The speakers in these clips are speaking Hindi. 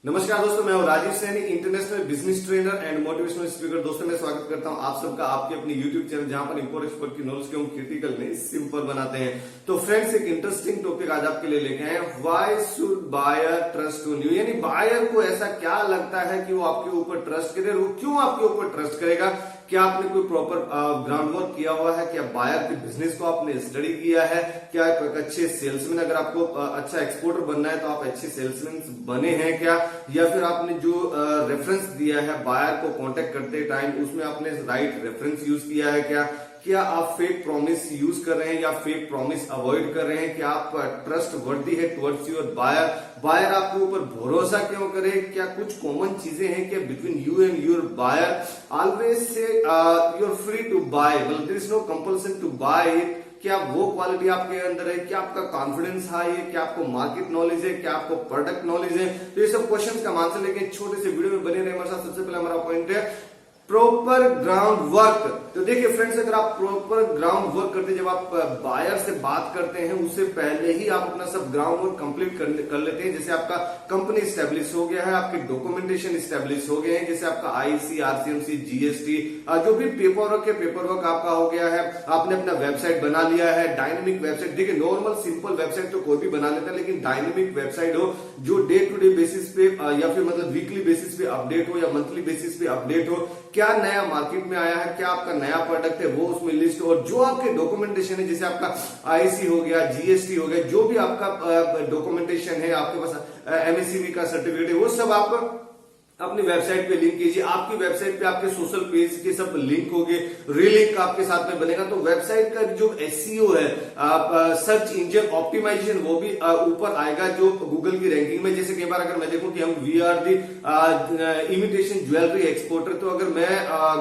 नमस्कार दोस्तों, मैं हूं Rajeev Saini, international business trainer and motivational speaker. दोस्तों मैं स्वागत करता हूं आप सबका आपके अपने यूट्यूब चैनल, जहां पर इंपोर्ट एक्सपोर्ट की नॉलेज को हम क्रिटिकल नहीं सिंपल बनाते हैं। तो फ्रेंड्स, एक इंटरेस्टिंग टॉपिक आज आपके लिए लेके आए हैं, why should buyer trust on you. यानी बायर को ऐसा क्या लगता है कि वो आपके ऊपर ट्रस्ट करे, वो क्यों आपके ऊपर ट्रस्ट करेगा? क्या आपने कोई प्रॉपर ग्राउंड वर्क किया हुआ है? क्या बायर के बिजनेस को आपने स्टडी किया है? क्या एक अच्छे सेल्समैन, अगर आपको अच्छा एक्सपोर्टर बनना है तो आप अच्छे सेल्समैन बने हैं क्या? या फिर आपने जो रेफरेंस दिया है बायर को कांटेक्ट करते टाइम, उसमें आपने राइट रेफरेंस यूज किया है क्या? क्या आप फेक प्रॉमिस यूज कर रहे हैं या फेक प्रॉमिस अवॉइड कर रहे हैं? क्या आप ट्रस्ट वर्दी है टुवर्ड्स योर बायर? बायर आपके ऊपर भरोसा क्यों करे? क्या कुछ कॉमन चीजें हैं क्या between you and your buyer? Always say you are free to buy, मतलब there is no compulsion to buy it. क्या वो क्वालिटी आपके अंदर है? क्या आपका कॉन्फिडेंस हाई है? क्या आपको मार्केट नॉलेज है? क्या आपको प्रोडक्ट नॉलेज है? तो ये सब क्वेश्चंस का आंसर लेके छोटे से वीडियो में बने रहे हमारे साथ। सबसे पहले हमारा पॉइंट है प्रॉपर ग्राउंड वर्क। तो देखिए फ्रेंड्स, अगर आप प्रॉपर ग्राउंड वर्क करते हैं, जब आप बायर से बात करते हैं उससे पहले ही आप अपना सब ग्राउंड वर्क कंप्लीट कर लेते हैं। जैसे आपका कंपनी स्टैब्लिश हो गया है, आपके डॉक्यूमेंटेशन स्टैब्लिश हो गए हैं, जैसे आपका आईसी, आरसीएमसी, जीएसटी, जो भी पेपर वर्क है पेपर वर्क आपका हो गया है। आपने अपना वेबसाइट बना लिया है, डायनेमिक वेबसाइट। देखिए नॉर्मल सिंपल वेबसाइट तो कोई भी बना लेता है, लेकिन डायनेमिक वेबसाइट हो जो डे टू डे बेसिस पे या फिर मतलब वीकली बेसिस पे अपडेट हो या मंथली बेसिस पे अपडेट हो, क्या नया मार्केट में आया है, क्या आपका नया प्रोडक्ट है वो उसमें लिस्ट, और जो आपके डॉक्यूमेंटेशन है, जैसे आपका आईसी हो गया, जीएसटी हो गया, जो भी आपका डॉक्यूमेंटेशन है, आपके पास एमएससीबी का सर्टिफिकेट है, वो सब आप अपनी वेबसाइट पे लिंक कीजिए। आपकी वेबसाइट पे आपके सोशल पेज के सब लिंक होंगे, रीलिंक आपके साथ में बनेगा। तो वेबसाइट का जो एसईओ है, सर्च इंजन ऑप्टिमाइजेशन, वो भी ऊपर आएगा जो गूगल की रैंकिंग में। जैसे कई बार अगर मैं देखूं कि हम we are the imitation jewellery exporter, तो अगर मैं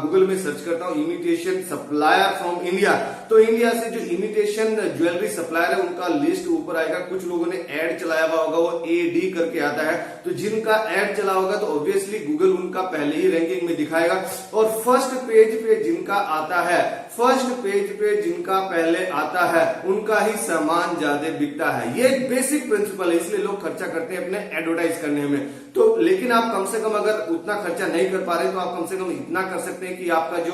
गूगल में सर्च करता हूं इमिटेशन सप्लायर फ्रॉम इंडिया, तो इंडिया से जो इमिटेशन ज्वेलरी सप्लायर है उनका लिस्ट ऊपर आएगा। कुछ लोगों ने एड चलाया हुआ होगा, वो एडी करके आता है, तो जिनका एड चला होगा तो ऑब्वियसली गूगल उनका पहले ही रैंकिंग में दिखाएगा। और फर्स्ट पेज पे जिनका आता है, फर्स्ट पेज पे जिनका पहले आता है, उनका ही सामान ज्यादा बिकता है। ये एक बेसिक प्रिंसिपल है, इसलिए लोग खर्चा करते हैं अपने एडवर्टाइज करने में। तो लेकिन आप कम से कम अगर उतना खर्चा नहीं कर पा रहे तो आप कम से कम इतना कर सकते हैं कि आपका जो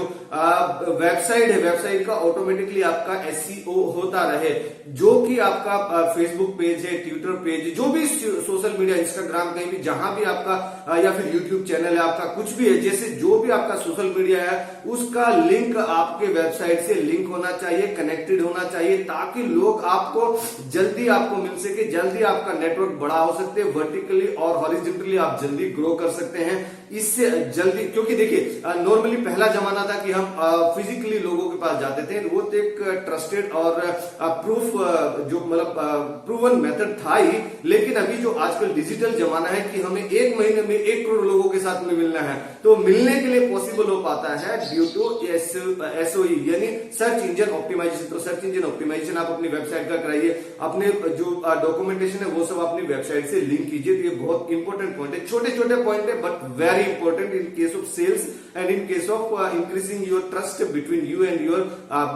वेबसाइट है, वेबसाइट का ऑटोमेटिकली आपका एसईओ होता रहे। जो कि आपका फेसबुक पेज है, ट्विटर पेज, जो भी सोशल मीडिया, इंस्टाग्राम, कहीं भी जहां भी आपका या फिर यूट्यूब चैनल है आपका, कुछ भी है, जैसे जो भी आपका सोशल मीडिया है उसका लिंक आपके वेबसाइट से लिंक होना चाहिए, कनेक्टेड होना चाहिए, ताकि लोग आपको जल्दी आपको मिल सके, जल्दी आपका नेटवर्क बड़ा हो सकते हैं, वर्टिकली और हॉरिजॉन्टली आप जल्दी ग्रो कर सकते हैं इससे जल्दी। क्योंकि देखिए नॉर्मली पहला जमाना था कि हम फिजिकली लोगों के पास जाते थे, वो तो एक ट्रस्टेड और प्रूफ जो मतलब प्रूवन मेथड था ही। लेकिन अभी जो आजकल डिजिटल जमाना है कि हमें एक महीने में 1 करोड़ लोगों के साथ में मिलना है, तो मिलने के लिए पॉसिबल हो पाता है ड्यू टू एसओई यानी सर्च इंजन ऑप्टिमाइजेशन। तो सर्च इंजन ऑप्टिमाइजेशन आप अपनी वेबसाइट का कराइए, अपने जो डॉक्यूमेंटेशन है वो सब अपनी वेबसाइट से लिंक कीजिए। तो ये बहुत इंपॉर्टेंट पॉइंट है, छोटे छोटे पॉइंट है but very important in case of sales and in case of increasing your trust between you and your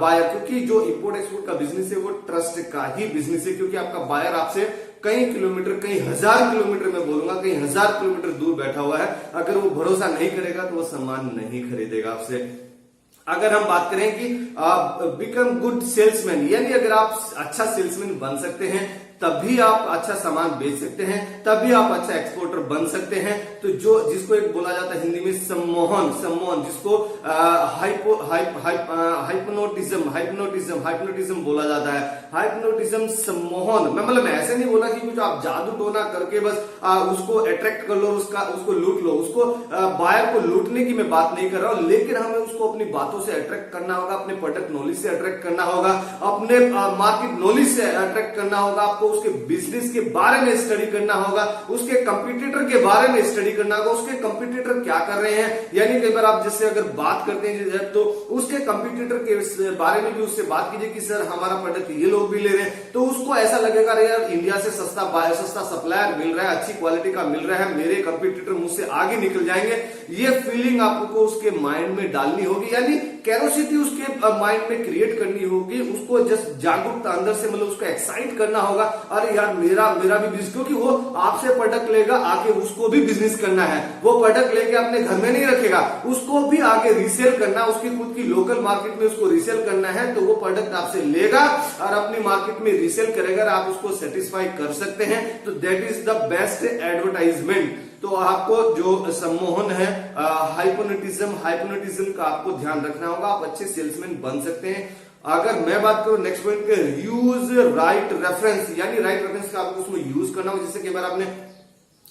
buyer. क्योंकि जो इंपोर्ट एक्सपोर्ट का बिजनेस है वो ट्रस्ट का ही बिजनेस है, क्योंकि आपका बायर आपसे कई किलोमीटर, कई हजार किलोमीटर, मैं बोलूंगा कई हजार किलोमीटर दूर बैठा हुआ है। अगर वो भरोसा नहीं करेगा तो वो सामान नहीं खरीदेगा आपसे। अगर हम बात करें कि बिकम गुड सेल्समैन, यानी अगर आप अच्छा सेल्समैन बन सकते हैं तभी आप अच्छा सामान बेच सकते हैं, तभी आप अच्छा एक्सपोर्टर बन सकते हैं। तो जो जिसको एक बोला जाता है हिंदी में सम्मोहन, जिसको हाइप्नोटिज्म बोला जाता है। हाइप्नोटिज्म सम्मोहन, मैं मतलब ऐसे नहीं बोला कि कुछ आप जादू टोना करके बस उसको अट्रैक्ट कर लो, उसको लूट लो। उसको बायर को लूटने की मैं बात नहीं कर रहा हूं, लेकिन हमें उसको अपनी बातों से अट्रैक्ट करना होगा, अपने प्रोडक्ट नॉलेज से अट्रैक्ट करना होगा, अपने मार्केट नॉलेज से अट्रैक्ट करना होगा। आपको उसके बिजनेस के बारे में स्टडी करना होगा, उसके कंपटीटर के बारे में स्टडी करना होगा, उसके कंपटीटर क्या कर रहे हैं। यानी कई बार आप जिससे अगर बात करते हैं तो उसके कंपटीटर के बारे में भी उससे बात कीजिए कि सर हमारा प्रोडक्ट ये लोग भी ले रहे हैं, तो उसको ऐसा लगेगा अरे यार इंडिया से सस्ता सप्लायर मिल रहा है, अच्छी क्वालिटी का मिल रहा है, मेरे कंपटीटर मुझसे आगे निकल जाएंगे। ये फीलिंग आपको उसके माइंड में डालनी होगी। यानी कैरोसिटी उसके माइंड में क्रिएट करनी होगी, उसको जस्ट जागरूकता अंदर से मतलब उसको एक्साइट करना होगा, अरे यार मेरा भी बिजनेस, क्योंकि वो आपसे प्रोडक्ट लेगा आके उसको भी बिजनेस करना है, वो प्रोडक्ट लेके अपने घर में नहीं रखेगा, उसको भी आगे रीसेल करना, उसकी खुद की लोकल मार्केट में उसको रीसेल करना है, तो वो प्रोडक्ट आपसे लेगा और अपनी मार्केट में रीसेल करेगा, आप उसको सेटिस्फाई कर सकते हैं, तो that is the best advertisement. तो आपको जो सम्मोहन है, हाइपोनेटिज्म का आपको ध्यान रखना होगा, आप अच्छे सेल्समैन बन सकते हैं। अगर मैं बात करूं नेक्स्ट पॉइंट के, यूज राइट रेफरेंस, यानी राइट रेफरेंस का आपको उसमें यूज करना होगा। जैसे कई बार आपने,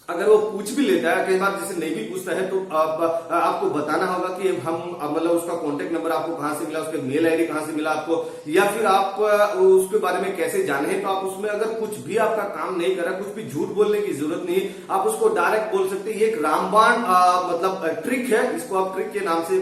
अगर वो पूछ भी लेता है, कई बार जैसे नहीं भी पूछता है, तो आपको बताना होगा कि हम मतलब उसका कॉन्टेक्ट नंबर आपको कहां से मिला, उसके मेल आईडी कहां से मिला आपको, या फिर आप उसके बारे में कैसे जाने हैं। तो आप उसमें अगर कुछ भी आपका काम नहीं कर रहा, कुछ भी झूठ बोलने की जरूरत नहीं, आप उसको डायरेक्ट बोल सकते हैं। ये एक रामबाण मतलब ट्रिक है, इसको आप ट्रिक के नाम से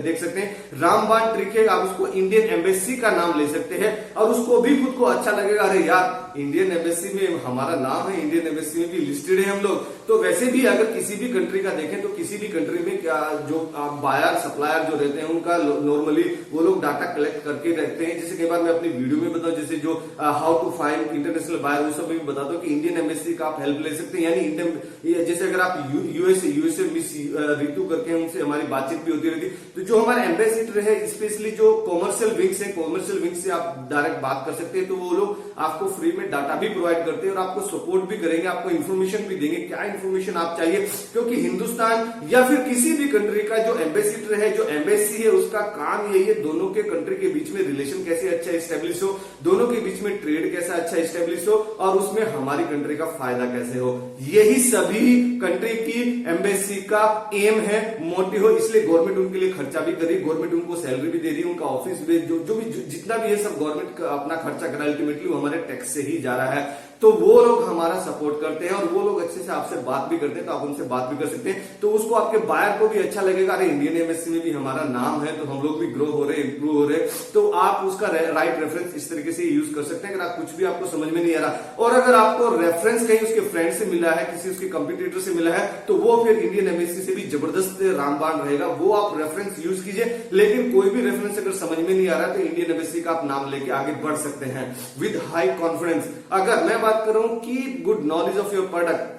देख सकते हैं, रामबाण ट्रिक है। आप उसको इंडियन एम्बेसी का नाम ले सकते हैं और उसको भी खुद को अच्छा लगेगा, अरे यार इंडियन एम्बेसी में हमारा नाम है, इंडियन एम्बेसी में भी लिस्टेड है हम लोग। तो वैसे भी अगर किसी भी कंट्री का देखें तो किसी भी कंट्री में क्या जो बायर सप्लायर जो रहते हैं उनका नॉर्मली वो लोग डाटा कलेक्ट करके रखते हैं। जैसे कई बार मैं अपनी वीडियो में बताऊं, जैसे जो how to find international buyer, वो सब में बताता हूं कि इंडियन एम्बेसी का आप हेल्प ले सकते हैं। यानी इंडियन, जैसे अगर आप यूएसए मिस रितु करके हैं, उनसे हमारी बातचीत भी होती रहती, तो जो हमारे एम्बेसिडर है, स्पेशली जो कॉमर्शियल विंग्स है, कॉमर्शियल विंग से आप डायरेक्ट बात कर सकते हैं। तो वो लोग आपको फ्री में डाटा भी प्रोवाइड करते हैं और आपको सपोर्ट भी करेंगे, आपको इन्फॉर्मेशन भी देंगे, क्या इन्फॉर्मेशन आप चाहिए। क्योंकि हिंदुस्तान या फिर किसी भी कंट्री का जो एम्बेसिडर है, जो एम्बेसी है, उसका काम यही है दोनों के कंट्री के बीच में रिलेशन कैसे अच्छा एस्टेब्लिश हो, दोनों के बीच में ट्रेड कैसा अच्छा एस्टेब्लिश हो और उसमें हमारी कंट्री का फायदा कैसे हो। यही सभी कंट्री की एम्बेसी का एम है, मोटिव हो। इसलिए गवर्नमेंट उनके लिए खर्चा भी कर रही है, गवर्नमेंट उनको सैलरी भी दे रही है, उनका ऑफिस भी जो भी जितना भी है सब गवर्नमेंट अपना खर्चा कर रहा है, अल्टीमेटली वो हमारे टैक्स से ही जा रहा है। तो वो लोग हमारा सपोर्ट करते हैं और वो लोग अच्छे से आपसे बात भी करते हैं, तो आप उनसे बात भी कर सकते हैं। तो उसको आपके बायर को भी अच्छा लगेगा, अरे इंडियन एम्बेसी में भी हमारा नाम है, तो हम लोग भी ग्रो हो रहे, इंप्रूव हो रहे। तो आप उसका राइट रेफरेंस इस तरीके से यूज कर सकते हैं। अगर आप कुछ भी आपको समझ में नहीं आ रहा और अगर आपको रेफरेंस कहीं उसके फ्रेंड से मिला है, किसी उसके कंपटीटर से मिला है, तो वो फिर इंडियन एम्बेसी से भी जबरदस्त रामबाण रहेगा, वो आप रेफरेंस यूज कीजिए। लेकिन कोई भी रेफरेंस अगर समझ में नहीं आ रहा तो इंडियन एम्बेसी का आप नाम लेके आगे बढ़ सकते हैं विद हाई कॉन्फिडेंस। अगर मैं बात करूं कि good knowledge of your product,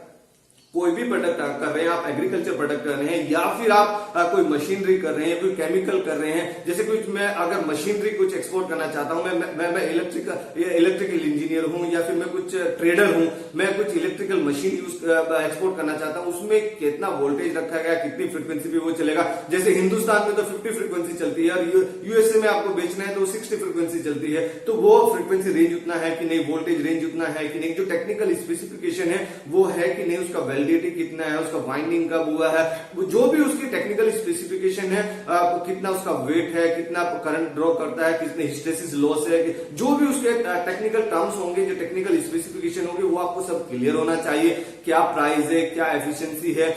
कोई भी प्रोडक्ट कर रहे हैं आप, एग्रीकल्चर प्रोडक्ट कर रहे हैं या फिर आप कोई मशीनरी कर रहे हैं, कोई केमिकल कर रहे हैं, जैसे कुछ मैं अगर मशीनरी कुछ एक्सपोर्ट करना चाहता हूं, मैं इलेक्ट्रिकल इंजीनियर हूं या फिर मैं कुछ ट्रेडर हूं, मैं कुछ इलेक्ट्रिकल मशीन एक्सपोर्ट करना चाहता हूं, उसमें कितना वोल्टेज रखा गया, कितनी फ्रीक्वेंसी पे वो चलेगा। जैसे हिंदुस्तान में तो 50 फ्रीक्वेंसी चलती है और यूएसए में आपको बेचना है तो 60 फ्रीक्वेंसी चलती है, तो वो फ्रीक्वेंसी रेंज उतना है कि नहीं, वोल्टेज रेंज उतना है कि नहीं, जो टेक्निकल स्पेसिफिकेशन है वो है कि नहीं, उसका वैलिडिटी कितना है, उसका वाइंडिंग कब हुआ है, जो भी उसकी टेक्निकल स्पेसिफिकेशन है, कितना उसका वेट है, कितना करंट ड्रॉ करता है, कितने हिस्टेसिस लॉस है, जो भी उसके टेक्निकल टर्म्स होंगे, जो टेक्निकल स्पेसिफिकेशन होंगे, वो आपको सब क्लियर होना चाहिए। क्या प्राइस है, क्या एफिशिएंसी है,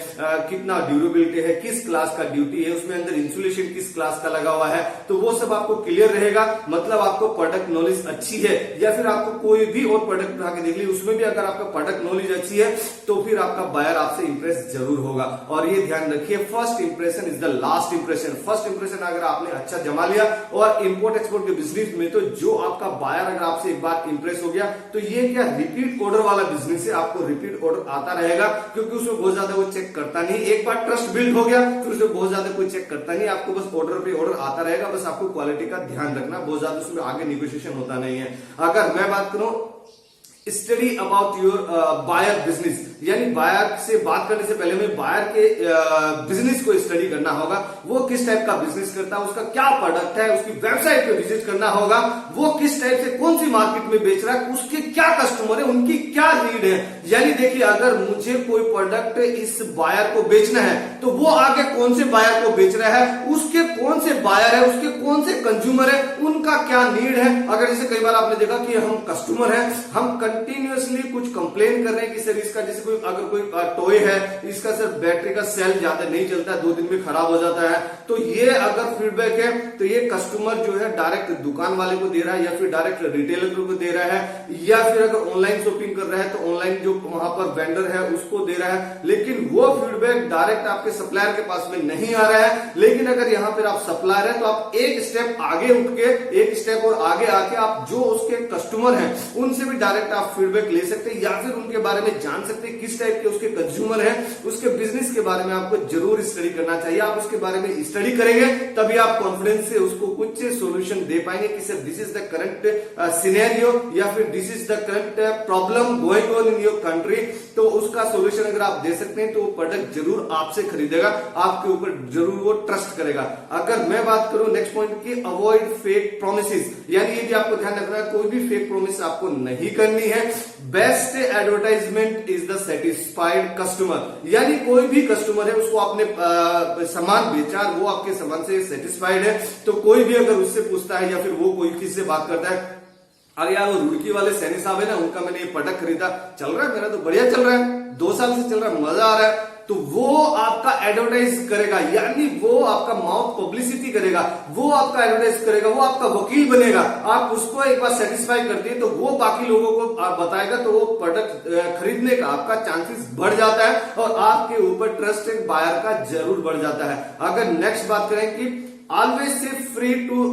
कितना ड्यूरेबिलिटी है, किस क्लास का ड्यूटी है, उसमें अंदर इंसुलेशन किस क्लास का लगा हुआ है, तो वो सब आपको क्लियर रहेगा। मतलब आपको प्रोडक्ट नॉलेज अच्छी है, या फिर आपको कोई भी और प्रोडक्ट उठा के देख लीजिए, उसमें भी अगर आपका प्रोडक्ट नॉलेज अच्छी है तो फिर आपका बायर आपसे इंप्रेस जरूर होगा। और ये ध्यान रखिए, first impression is the last impression. First impression अगर आपने अच्छा जमा लिया और इंपोर्ट एक्सपोर्ट के बिजनेस में, तो जो आपका बायर अगर आपसे एक बार इंप्रेस हो गया, तो ये क्या रिपीट ऑर्डर वाला बिजनेस है, आपको रिपीट ऑर्डर आता रहेगा, क्योंकि उसमें बहुत ज्यादा वो चेक करता नहीं। एक बार ट्रस्ट बिल्ड हो गया फिर उसमें बहुत ज्यादा कोई चेक करता नहीं, आपको बस ऑर्डर पे ऑर्डर आता रहेगा, बस आपको क्वालिटी का ध्यान रखना, बहुत ज्यादा उसमें आगे निगोशिएशन होता नहीं है। अगर मैं बात करूं study about your buyer business, यानी बायर से बात करने से पहले हमें बायर के बिजनेस को स्टडी करना होगा, वो किस टाइप का बिजनेस करता है, उसका क्या प्रोडक्ट है, उसकी वेबसाइट पे विजिट करना होगा, वो किस टाइप से कौन सी मार्केट में बेच रहा है, उसके क्या कस्टमर है, उनकी क्या नीड है। यानी देखिए, अगर मुझे कोई प्रोडक्ट इस बायर को बेचना है तो वो आगे कौन से बायर को बेच रहा है, उसके कौन से बायर है, उसके कौन से कंज्यूमर है, उनका क्या नीड है। अगर जैसे कई बार आपने देखा कि हम कस्टमर हैं, हम कंटिन्यूअसली कुछ कंप्लेन कर रहे हैं कि सर इसका जैसे कोई अगर कोई टॉय है इसका सर बैटरी का सेल ज्यादा नहीं चलता है, 2 दिन में खराब हो जाता है, तो ये अगर फीडबैक है तो ये कस्टमर जो है डायरेक्ट दुकान वाले को दे रहा है या फिर डायरेक्ट रिटेलर को दे रहा है, या फिर अगर ऑनलाइन शॉपिंग कर रहा है तो ऑनलाइन जो वहां पर वेंडर है उसको दे रहा है, लेकिन वो फीडबैक डायरेक्ट आपके सप्लायर के पास में नहीं आ रहा है। लेकिन अगर यहाँ पर आप सप्लायर है तो आप एक स्टेप आगे उठ के, एक स्टेप और आगे आके आप जो उसके कस्टमर हैं उनसे भी डायरेक्ट आप फीडबैक ले सकते हैं या फिर उनके बारे में जान सकते हैं किस टाइप के उसके कंज्यूमर हैं, उसके बिजनेस के बारे में आपको जरूर स्टडी करना चाहिए। आप उसके बारे में स्टडी करेंगे तभी आप कॉन्फिडेंस से उसको कुछ सोल्यूशन दे पाएंगे कि sir this is the current scenario या फिर this is the current problem going on in your country, तो उसका सोल्यूशन अगर आप दे सकते हैं तो वो प्रोडक्ट जरूर आपसे खरीदेगा, आपके ऊपर जरूर वो ट्रस्ट करेगा। अगर मैं बात करूं नेक्स्ट पॉइंट की, अवॉइड फेक प्रोमिसेस, यानी ये भी आपको ध्यान रखना है कोई भी फेक प्रोमिस आपको नहीं करनी है। Best advertisement is the satisfied customer, यानी कोई भी कस्टमर है उसको आपने सामान बेचा, वो आपके सामान से सेटिस्फाइड है, तो कोई भी अगर उससे पूछता है या फिर वो कोई किसी से बात करता है, अरे यार वो रुड़की वाले सैनी साहब है ना, उनका मैंने ये प्रोडक्ट खरीदा, चल रहा है, मेरा तो बढ़िया चल रहा है, 2 साल से चल रहा है, मजा आ रहा है, तो वो आपका एडवर्टाइज करेगा, यानी वो आपका माउथ पब्लिसिटी करेगा, वो आपका एडवर्टाइज करेगा, वो आपका वकील बनेगा। आप उसको एक बार सेटिस्फाई करते हैं तो वो बाकी लोगों को आप बताएगा, तो वो प्रोडक्ट खरीदने का आपका चांसेस बढ़ जाता है और आपके ऊपर ट्रस्ट एक बायर का जरूर बढ़ जाता है। अगर नेक्स्ट बात करें कि always say free to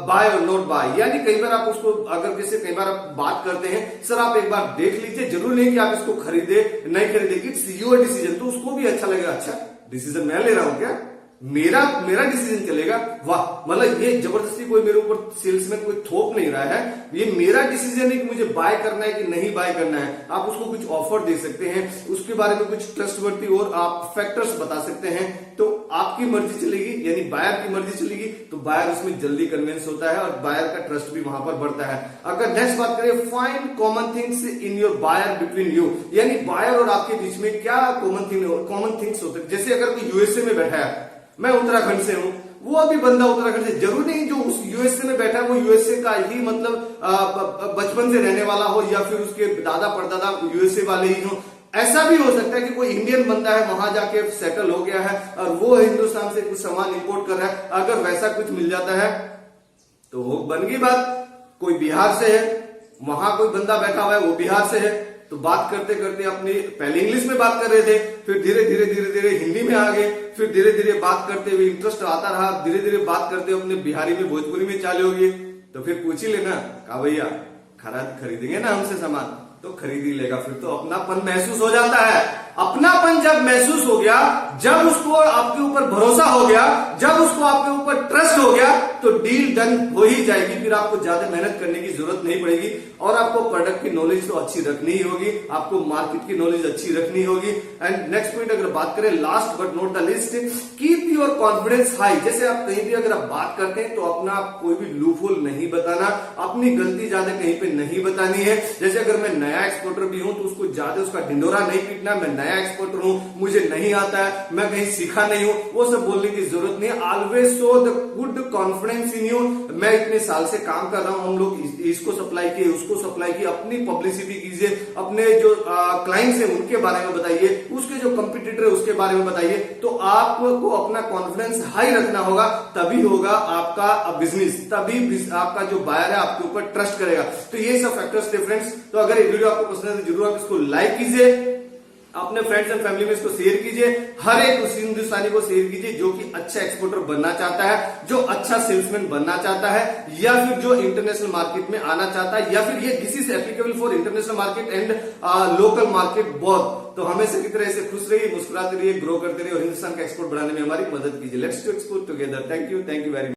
buy और नॉट बाय, यानी कई बार आप उसको अगर जैसे कई बार आप बात करते हैं सर आप एक बार देख लीजिए, जरूर नहीं कि आप इसको खरीदे नहीं खरीदे, इट्स योर डिसीजन, तो उसको भी अच्छा लगेगा, अच्छा डिसीजन मैं ले रहा हूं क्या, मेरा डिसीजन चलेगा, वाह, मतलब ये जबरदस्ती कोई मेरे ऊपर सेल्समैन कोई थोप नहीं रहा है, ये मेरा डिसीजन है कि मुझे बाय करना है कि नहीं बाय करना है। आप उसको कुछ ऑफर दे सकते हैं, उसके बारे में कुछ ट्रस्टवर्दी और आप फैक्टर्स बता सकते हैं, तो आपकी मर्जी चलेगी, यानी बायर की मर्जी चलेगी, तो बायर उसमें जल्दी कन्विंस होता है और बायर का ट्रस्ट भी वहां पर बढ़ता है। अगर नेक्स्ट बात करें, find common things in your buyer between you, यानी बायर और आपके बीच में क्या कॉमन थिंग्स होते हैं। जैसे अगर कोई यूएसए में बैठा है, मैं उत्तराखंड से हूं, वो अभी बंदा उत्तराखंड से, जरूर नहीं जो उस यूएसए में बैठा है वो यूएसए का ही मतलब बचपन से रहने वाला हो या फिर उसके दादा परदादा यूएसए वाले ही हो। ऐसा भी हो सकता है कि कोई इंडियन बंदा है वहां जाके सेटल हो गया है और वो हिंदुस्तान से कुछ सामान इंपोर्ट कर रहा है, अगर वैसा कुछ मिल जाता है तो वो बन गई बात। कोई बिहार से है, वहां कोई बंदा बैठा हुआ है वो बिहार से है, तो बात करते करते अपनी पहले इंग्लिश में बात कर रहे थे, फिर धीरे धीरे हिंदी में आ गए, फिर धीरे धीरे बात करते हुए इंटरेस्ट आता रहा, धीरे धीरे बात करते अपने बिहारी में भोजपुरी में चालू हो गए, तो फिर पूछ ही लेना का भैया खरीदेंगे ना हमसे सामान, तो खरीद ही लेगा, फिर तो अपनापन महसूस हो जाता है। अपनापन जब महसूस हो गया, जब उसको आपके ऊपर भरोसा हो गया, जब उसको आपके ऊपर ट्रस्ट हो गया, तो डील डन हो ही जाएगी, फिर आपको ज्यादा मेहनत करने की जरूरत नहीं पड़ेगी और आपको प्रोडक्ट की नॉलेज तो अच्छी रखनी ही होगी, आपको मार्केट की नॉलेज अच्छी रखनी होगी। एंड नेक्स्ट पॉइंट अगर बात करें, last but not the list, keep your confidence high. जैसे आप कहीं भी अगर आप बात करते हैं तो अपना कोई भी लूपहोल नहीं बताना, अपनी गलती ज्यादा कहीं पे नहीं बतानी है। जैसे अगर मैं नया एक्सपोर्टर भी हूं तो उसको ज्यादा उसका ढिंडोरा नहीं पीटना, मैं नया एक्सपोर्टर हूं, मुझे नहीं आता है, मैं कहीं सीखा नहीं हूं, वो सब बोलने की जरूरत नहीं है। Always show the good confidence in you, मैं इतने साल से काम कर रहा हूं, हम लोग इसको सप्लाई किए, उसको सप्लाई किए, अपनी पब्लिसिटी कीजिए, अपने जो क्लाइंट्स हैं उनके बारे में बताइए, उसके जो कंपटीटर है उसके बारे में बताइए, तो आपको अपना कॉन्फिडेंस हाई रखना होगा, तभी होगा आपका बिजनेस, तभी आपका जो बायर है आपके ऊपर ट्रस्ट करेगा। तो ये सब फैक्टर्स थे फ्रेंड्स। तो अगर ये वीडियो आपको पसंद है तो जरूर आप इसको लाइक कीजिए, अपने फ्रेंड्स एंड फैमिली में इसको शेयर कीजिए, हर एक उस हिंदुस्तानी को शेयर कीजिए जो कि अच्छा एक्सपोर्टर बनना चाहता है, जो अच्छा सेल्समैन बनना चाहता है, या फिर जो इंटरनेशनल मार्केट में आना चाहता है, या फिर ये this is applicable for international market and local market both. तो हमेशा की तरह ऐसे खुश रहिए, मुस्कुराते रहिए, ग्रो करते रहिए और हिंदुस्तान का एक्सपोर्ट बढ़ाने में हमारी मदद कीजिए। Let's to export together. Thank you very much.